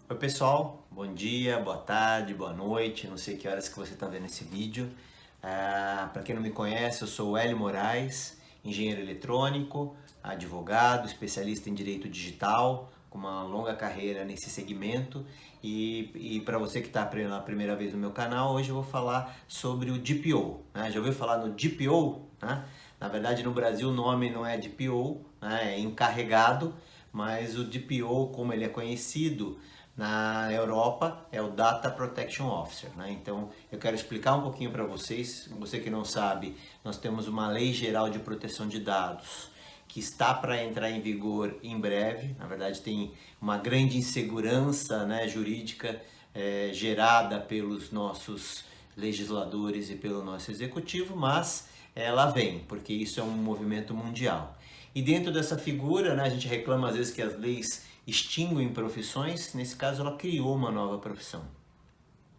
Oi pessoal, bom dia, boa tarde, boa noite, não sei que horas que você está vendo esse vídeo. Para quem não me conhece, eu sou o Hélio Moraes, engenheiro eletrônico, advogado, especialista em direito digital, com uma longa carreira nesse segmento. E para você que está pela primeira vez no meu canal, hoje eu vou falar sobre o DPO. Né? Já ouviu falar no DPO? Né? Na verdade, no Brasil o nome não é DPO, né? É encarregado, mas o DPO, como ele é conhecido na Europa, é o Data Protection Officer. Né? Então, eu quero explicar um pouquinho para vocês. Você que não sabe, nós temos uma Lei Geral de Proteção de Dados que está para entrar em vigor em breve. Na verdade, tem uma grande insegurança, né, jurídica gerada pelos nossos legisladores e pelo nosso executivo, mas ela vem, porque isso é um movimento mundial. E dentro dessa figura, né, a gente reclama às vezes que as leis extinguem profissões, nesse caso ela criou uma nova profissão,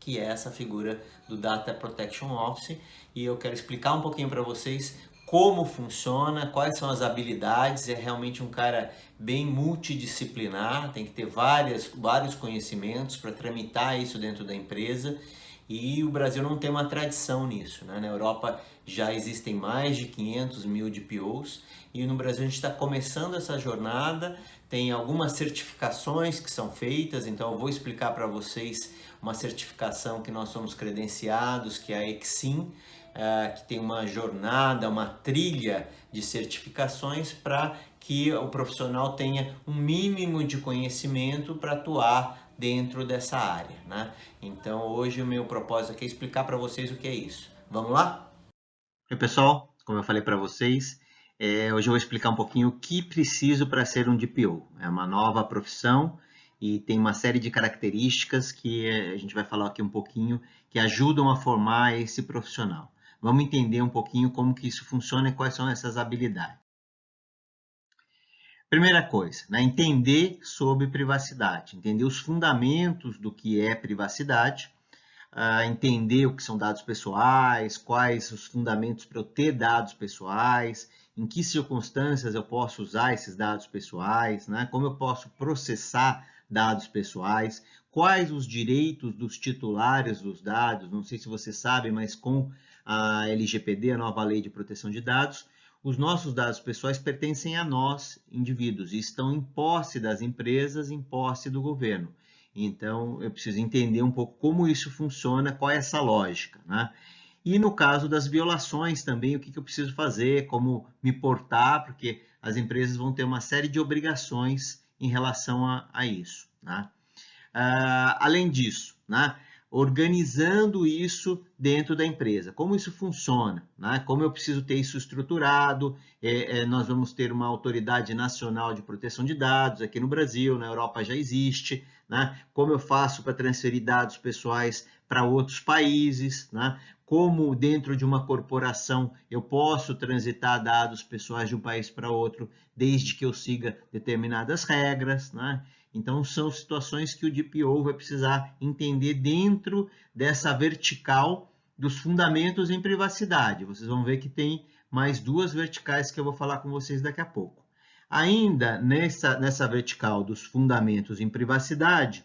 que é essa figura do Data Protection Officer, e eu quero explicar um pouquinho para vocês como funciona, quais são as habilidades. É realmente um cara bem multidisciplinar, tem que ter vários conhecimentos para tramitar isso dentro da empresa. E o Brasil não tem uma tradição nisso, né? Na Europa já existem mais de 500 mil DPOs e no Brasil a gente está começando essa jornada. Tem algumas certificações que são feitas, então eu vou explicar para vocês uma certificação que nós somos credenciados, que é a Exim, que tem uma jornada, uma trilha de certificações para que o profissional tenha um mínimo de conhecimento para atuar dentro dessa área, né? Então hoje o meu propósito aqui é explicar para vocês o que é isso. Vamos lá? Oi pessoal, como eu falei para vocês, hoje eu vou explicar um pouquinho o que preciso para ser um DPO. É uma nova profissão e tem uma série de características que a gente vai falar aqui um pouquinho que ajudam a formar esse profissional. Vamos entender um pouquinho como que isso funciona e quais são essas habilidades. Primeira coisa, né, entender sobre privacidade, entender os fundamentos do que é privacidade, entender o que são dados pessoais, quais os fundamentos para eu ter dados pessoais, em que circunstâncias eu posso usar esses dados pessoais, né, como eu posso processar dados pessoais, quais os direitos dos titulares dos dados. Não sei se você sabe, mas com a LGPD, a nova Lei de Proteção de Dados, os nossos dados pessoais pertencem a nós, indivíduos, e estão em posse das empresas, em posse do governo. Então, eu preciso entender um pouco como isso funciona, qual é essa lógica, né? E no caso das violações também, o que eu preciso fazer, como me portar, porque as empresas vão ter uma série de obrigações em relação a isso, né? Além disso, né, organizando isso dentro da empresa. Como isso funciona? Né? Como eu preciso ter isso estruturado? Nós vamos ter uma autoridade nacional de proteção de dados aqui no Brasil, na Europa já existe. Né? Como eu faço para transferir dados pessoais para outros países? Né? Como dentro de uma corporação eu posso transitar dados pessoais de um país para outro, desde que eu siga determinadas regras, né? Então, são situações que o DPO vai precisar entender dentro dessa vertical dos fundamentos em privacidade. Vocês vão ver que tem mais duas verticais que eu vou falar com vocês daqui a pouco. Ainda nessa vertical dos fundamentos em privacidade,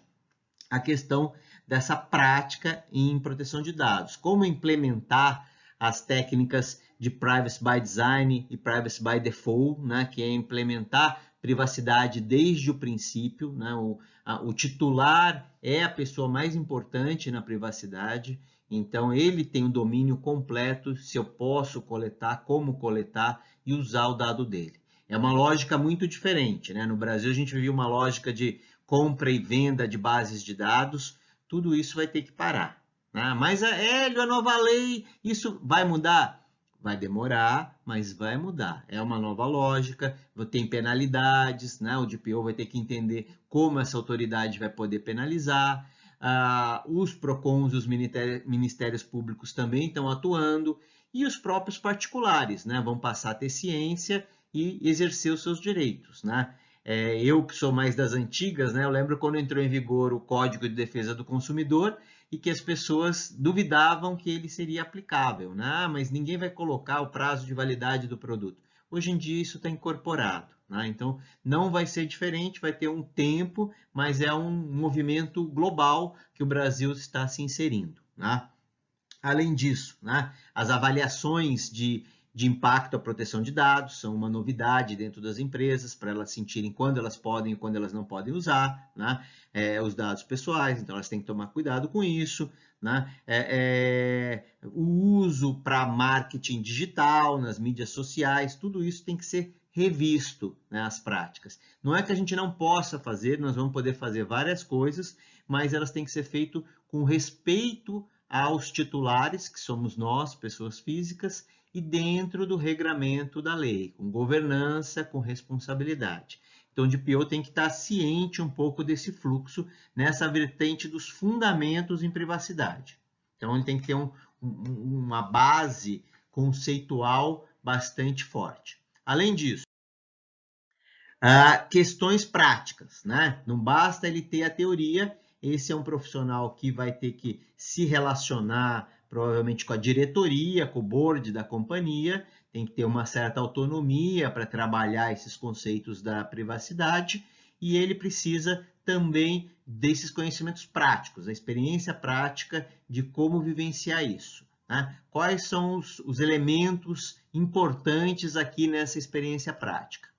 a questão dessa prática em proteção de dados. Como implementar as técnicas de Privacy by Design e Privacy by Default, né, que é implementar privacidade desde o princípio. Né, o titular é a pessoa mais importante na privacidade, então ele tem o domínio completo se eu posso coletar, como coletar e usar o dado dele. É uma lógica muito diferente, né? No Brasil a gente vive uma lógica de compra e venda de bases de dados. Tudo isso vai ter que parar. Né? Mas Hélio, a nova lei, isso vai mudar? Vai demorar, mas vai mudar. É uma nova lógica, tem penalidades, né? O DPO vai ter que entender como essa autoridade vai poder penalizar. Os PROCONs e os ministérios públicos também estão atuando, e os próprios particulares, né, vão passar a ter ciência e exercer os seus direitos. Né? Eu que sou mais das antigas, né, eu lembro quando entrou em vigor o Código de Defesa do Consumidor e que as pessoas duvidavam que ele seria aplicável, né? Mas ninguém vai colocar o prazo de validade do produto. Hoje em dia isso está incorporado. né? Então, não vai ser diferente, vai ter um tempo, mas é um movimento global que o Brasil está se inserindo, né? Além disso, né, as avaliações de impacto à proteção de dados são uma novidade dentro das empresas, para elas sentirem quando elas podem e quando elas não podem usar, né, os dados pessoais, então elas têm que tomar cuidado com isso, né, o uso para marketing digital, nas mídias sociais, tudo isso tem que ser revisto, né, as práticas. Não é que a gente não possa fazer, nós vamos poder fazer várias coisas, mas elas têm que ser feitas com respeito aos titulares, que somos nós, pessoas físicas, e dentro do regramento da lei, com governança, com responsabilidade. Então, o DPO tem que estar ciente um pouco desse fluxo, nessa vertente dos fundamentos em privacidade. Então, ele tem que ter uma base conceitual bastante forte. Além disso, questões práticas, né? Não basta ele ter a teoria. Esse é um profissional que vai ter que se relacionar provavelmente com a diretoria, com o board da companhia, tem que ter uma certa autonomia para trabalhar esses conceitos da privacidade e ele precisa também desses conhecimentos práticos, a experiência prática de como vivenciar isso, né? Quais são os elementos importantes aqui nessa experiência prática?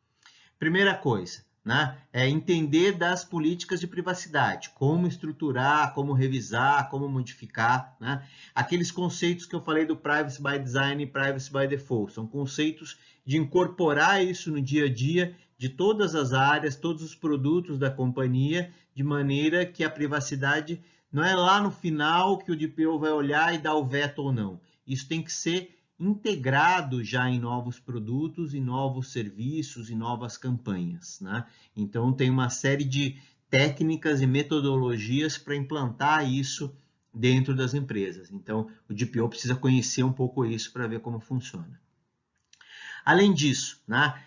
Primeira coisa, né, é entender das políticas de privacidade, como estruturar, como revisar, como modificar, né? Aqueles conceitos que eu falei do Privacy by Design e Privacy by Default, são conceitos de incorporar isso no dia a dia de todas as áreas, todos os produtos da companhia, de maneira que a privacidade não é lá no final que o DPO vai olhar e dar o veto ou não. Isso tem que ser integrado já em novos produtos, em novos serviços, em novas campanhas, né? Então, tem uma série de técnicas e metodologias para implantar isso dentro das empresas. Então, o DPO precisa conhecer um pouco isso para ver como funciona. Além disso, né,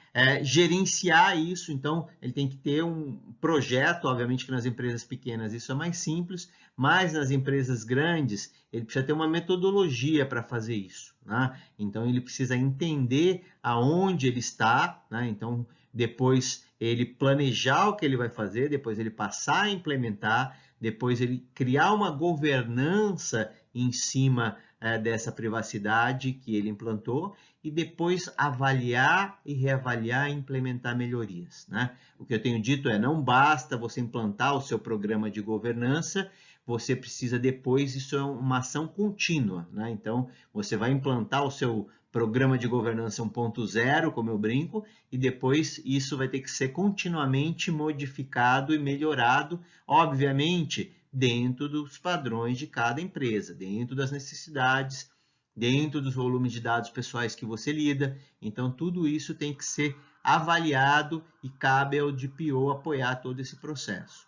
gerenciar isso, então ele tem que ter um projeto, obviamente que nas empresas pequenas isso é mais simples, mas nas empresas grandes ele precisa ter uma metodologia para fazer isso, né? Então ele precisa entender aonde ele está, né? Então depois ele planejar o que ele vai fazer, depois ele passar a implementar, depois ele criar uma governança em cima dessa privacidade que ele implantou e depois avaliar e reavaliar e implementar melhorias, né? O que eu tenho dito é, não basta você implantar o seu programa de governança, você precisa depois, isso é uma ação contínua, né? Então, você vai implantar o seu programa de governança 1.0, como eu brinco, e depois isso vai ter que ser continuamente modificado e melhorado, obviamente, dentro dos padrões de cada empresa, dentro das necessidades, dentro dos volumes de dados pessoais que você lida. Então, tudo isso tem que ser avaliado e cabe ao DPO apoiar todo esse processo.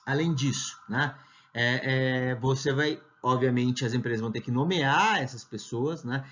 Além disso, né, você vai, obviamente, as empresas vão ter que nomear essas pessoas, né,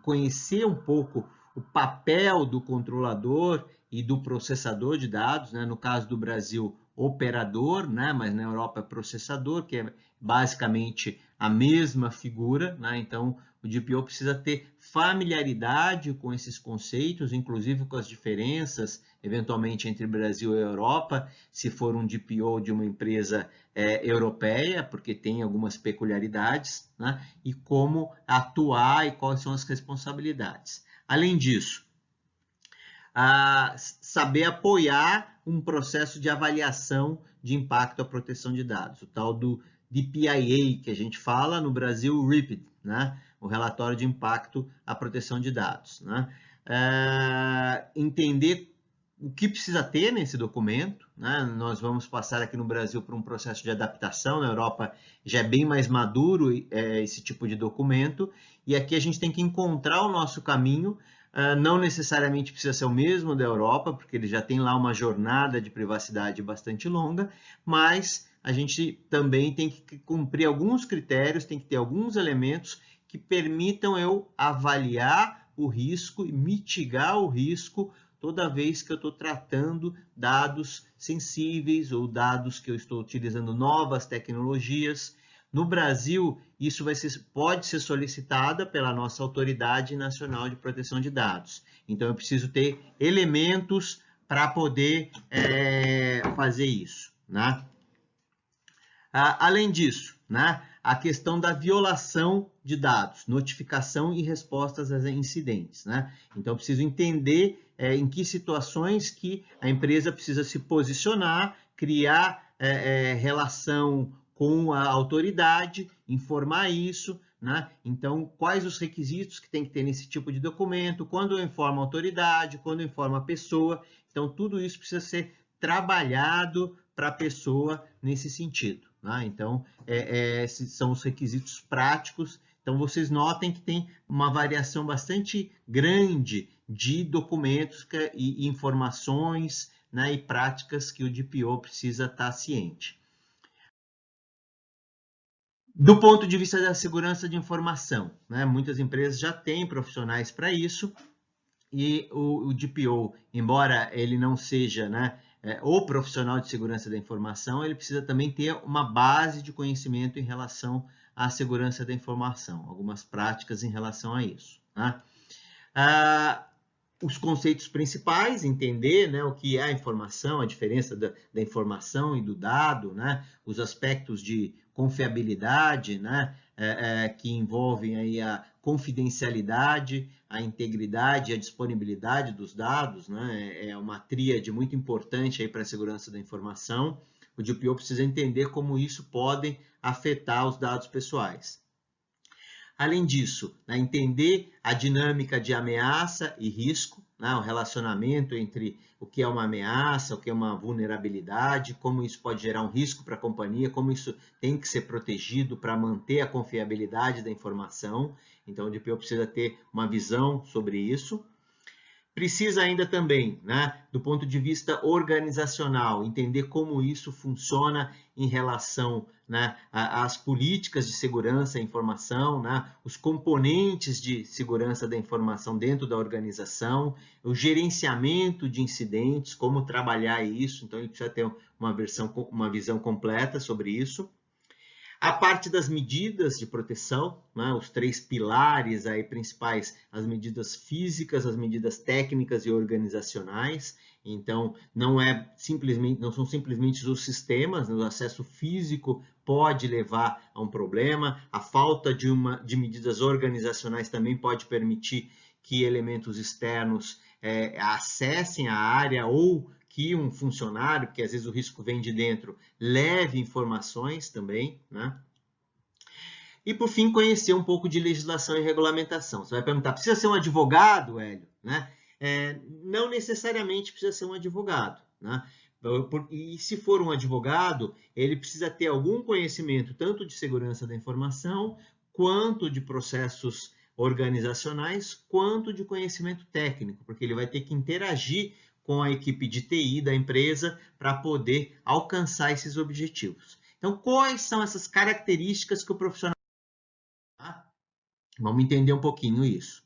conhecer um pouco o papel do controlador e do processador de dados, né, no caso do Brasil, operador, né, mas na Europa é processador, que é basicamente a mesma figura, né? Então o DPO precisa ter familiaridade com esses conceitos, inclusive com as diferenças, eventualmente, entre Brasil e Europa, se for um DPO de uma empresa europeia, porque tem algumas peculiaridades, né? E como atuar e quais são as responsabilidades. Além disso, saber apoiar um processo de avaliação de impacto à proteção de dados, o tal do DPIA, que a gente fala no Brasil, o RIPID, né? O relatório de impacto à proteção de dados, né? Entender o que precisa ter nesse documento, né? Nós vamos passar aqui no Brasil por um processo de adaptação, na Europa já é bem mais maduro esse tipo de documento, e aqui a gente tem que encontrar o nosso caminho. Não necessariamente precisa ser o mesmo da Europa, porque ele já tem lá uma jornada de privacidade bastante longa, mas a gente também tem que cumprir alguns critérios, tem que ter alguns elementos que permitam eu avaliar o risco e mitigar o risco toda vez que eu estou tratando dados sensíveis ou dados que eu estou utilizando novas tecnologias. No Brasil, isso pode ser solicitada pela nossa Autoridade Nacional de Proteção de Dados. Então, eu preciso ter elementos para poder fazer isso, né? Além disso, né, a questão da violação de dados, notificação e respostas a incidentes, né? Então, eu preciso entender em que situações que a empresa precisa se posicionar, criar relação com a autoridade, informar isso, né? Então, quais os requisitos que tem que ter nesse tipo de documento, quando eu informo a autoridade, quando eu informo a pessoa. Então, tudo isso precisa ser trabalhado para a pessoa nesse sentido, né? Então, esses são os requisitos práticos. Então, vocês notem que tem uma variação bastante grande de documentos e informações, né, e práticas que o DPO precisa estar ciente. Do ponto de vista da segurança de informação, né, muitas empresas já têm profissionais para isso, e o DPO, embora ele não seja, né, o profissional de segurança da informação, ele precisa também ter uma base de conhecimento em relação à segurança da informação, algumas práticas em relação a isso, né? Os conceitos principais, entender, né, o que é a informação, a diferença da informação e do dado, né, os aspectos de confiabilidade, né, que envolvem aí a confidencialidade, a integridade e a disponibilidade dos dados, né, é uma tríade muito importante aí para a segurança da informação. O DPO precisa entender como isso pode afetar os dados pessoais. Além disso, né, entender a dinâmica de ameaça e risco, né, o relacionamento entre o que é uma ameaça, o que é uma vulnerabilidade, como isso pode gerar um risco para a companhia, como isso tem que ser protegido para manter a confiabilidade da informação. Então, o DPO precisa ter uma visão sobre isso. Precisa ainda também, né, do ponto de vista organizacional, entender como isso funciona em relação, né, às políticas de segurança e informação, né, os componentes de segurança da informação dentro da organização, o gerenciamento de incidentes, como trabalhar isso. Então, ele precisa ter uma visão completa sobre isso. A parte das medidas de proteção, né, os 3 pilares aí principais, as medidas físicas, as medidas técnicas e organizacionais. Então, não são simplesmente os sistemas, né, o acesso físico pode levar a um problema, a falta de medidas organizacionais também pode permitir que elementos externos acessem a área ou que um funcionário, porque às vezes o risco vem de dentro, leve informações também, né? E, por fim, conhecer um pouco de legislação e regulamentação. Você vai perguntar, precisa ser um advogado, Hélio? Né? Não necessariamente precisa ser um advogado, né? E se for um advogado, ele precisa ter algum conhecimento tanto de segurança da informação, quanto de processos organizacionais, quanto de conhecimento técnico, porque ele vai ter que interagir com a equipe de TI da empresa para poder alcançar esses objetivos. Então, quais são essas características que o profissional... Vamos entender um pouquinho isso.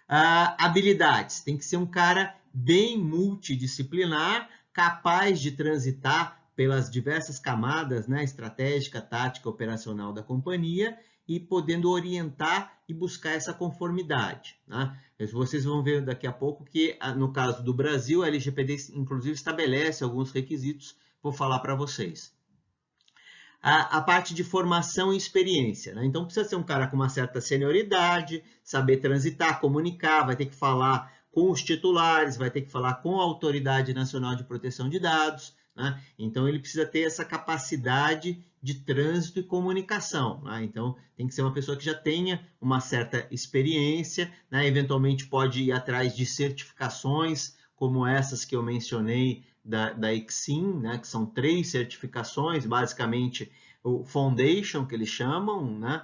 Habilidades. Tem que ser um cara bem multidisciplinar, capaz de transitar pelas diversas camadas, né, estratégica, tática, operacional da companhia e podendo orientar e buscar essa conformidade, né? Vocês vão ver daqui a pouco que, no caso do Brasil, a LGPD, inclusive, estabelece alguns requisitos, vou falar para vocês. A parte de formação e experiência, né? Então, precisa ser um cara com uma certa senioridade, saber transitar, comunicar, vai ter que falar com os titulares, vai ter que falar com a Autoridade Nacional de Proteção de Dados, né? Então, ele precisa ter essa capacidade de trânsito e comunicação, né? Então, tem que ser uma pessoa que já tenha uma certa experiência, né? Eventualmente pode ir atrás de certificações, como essas que eu mencionei da ICSIM, né? Que são 3 certificações, basicamente o Foundation, que eles chamam, né?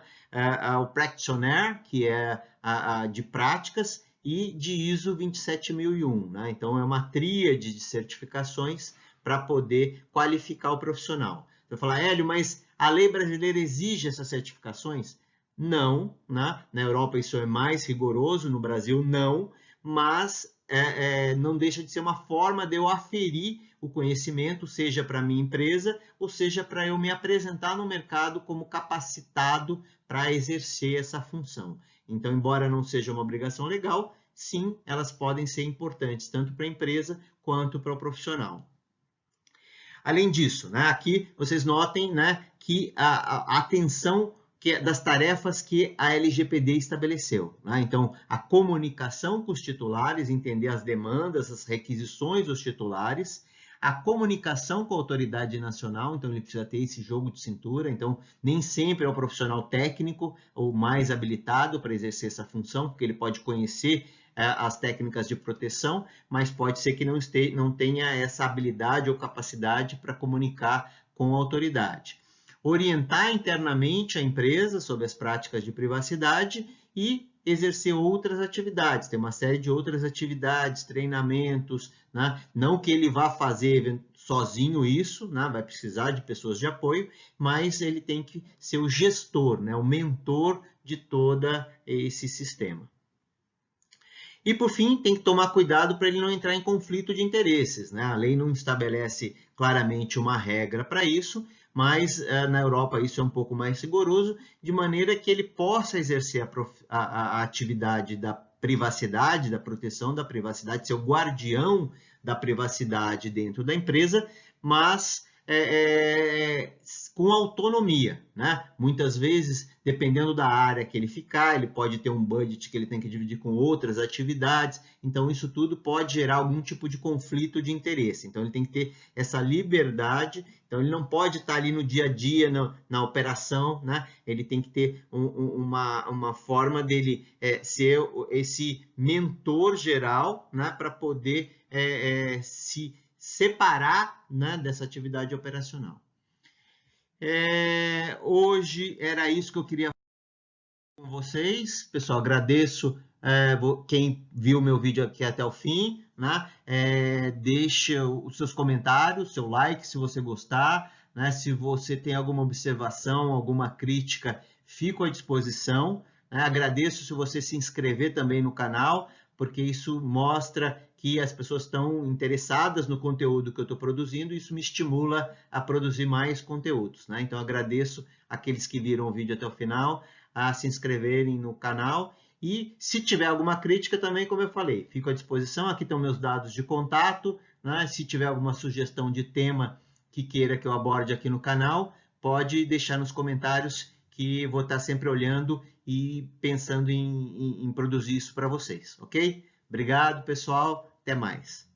O Practitioner, que é a de práticas, e de ISO 27001, né? Então, é uma tríade de certificações para poder qualificar o profissional. Você vai falar, Hélio, mas a lei brasileira exige essas certificações? Não, né? Na Europa isso é mais rigoroso, no Brasil não, mas não deixa de ser uma forma de eu aferir o conhecimento, seja para a minha empresa, ou seja para eu me apresentar no mercado como capacitado para exercer essa função. Então, embora não seja uma obrigação legal, sim, elas podem ser importantes, tanto para a empresa quanto para o profissional. Além disso, né, aqui vocês notem, né, que a atenção das tarefas que a LGPD estabeleceu. Né? Então, a comunicação com os titulares, entender as demandas, as requisições dos titulares, a comunicação com a autoridade nacional, então ele precisa ter esse jogo de cintura, então nem sempre é o profissional técnico ou mais habilitado para exercer essa função, porque ele pode conhecer as técnicas de proteção, mas pode ser que não tenha essa habilidade ou capacidade para comunicar com a autoridade. Orientar internamente a empresa sobre as práticas de privacidade e exercer outras atividades, tem uma série de outras atividades, treinamentos, né? Não que ele vá fazer sozinho isso, né? Vai precisar de pessoas de apoio, mas ele tem que ser o gestor, né? O mentor de todo esse sistema. E, por fim, tem que tomar cuidado para ele não entrar em conflito de interesses. Né? A lei não estabelece claramente uma regra para isso, mas na Europa isso é um pouco mais rigoroso, de maneira que ele possa exercer a atividade da privacidade, da proteção da privacidade, ser o guardião da privacidade dentro da empresa, mas com autonomia, né? Muitas vezes, dependendo da área que ele ficar, ele pode ter um budget que ele tem que dividir com outras atividades, então isso tudo pode gerar algum tipo de conflito de interesse. Então ele tem que ter essa liberdade, então ele não pode estar ali no dia a dia, na operação, né? Ele tem que ter uma forma dele ser esse mentor geral, né? Para poder se separar, né, dessa atividade operacional. Hoje era isso que eu queria falar com vocês. Pessoal, agradeço quem viu meu vídeo aqui até o fim. Né? Deixa os seus comentários, seu like se você gostar. Né? Se você tem alguma observação, alguma crítica, fico à disposição. Né? Agradeço se você se inscrever também no canal, porque isso mostra que as pessoas estão interessadas no conteúdo que eu estou produzindo e isso me estimula a produzir mais conteúdos. Né? Então, agradeço aqueles que viram o vídeo até o final a se inscreverem no canal e se tiver alguma crítica também, como eu falei, fico à disposição. Aqui estão meus dados de contato. Né? Se tiver alguma sugestão de tema que queira que eu aborde aqui no canal, pode deixar nos comentários que vou estar sempre olhando e pensando em produzir isso para vocês, ok? Obrigado, pessoal. Até mais.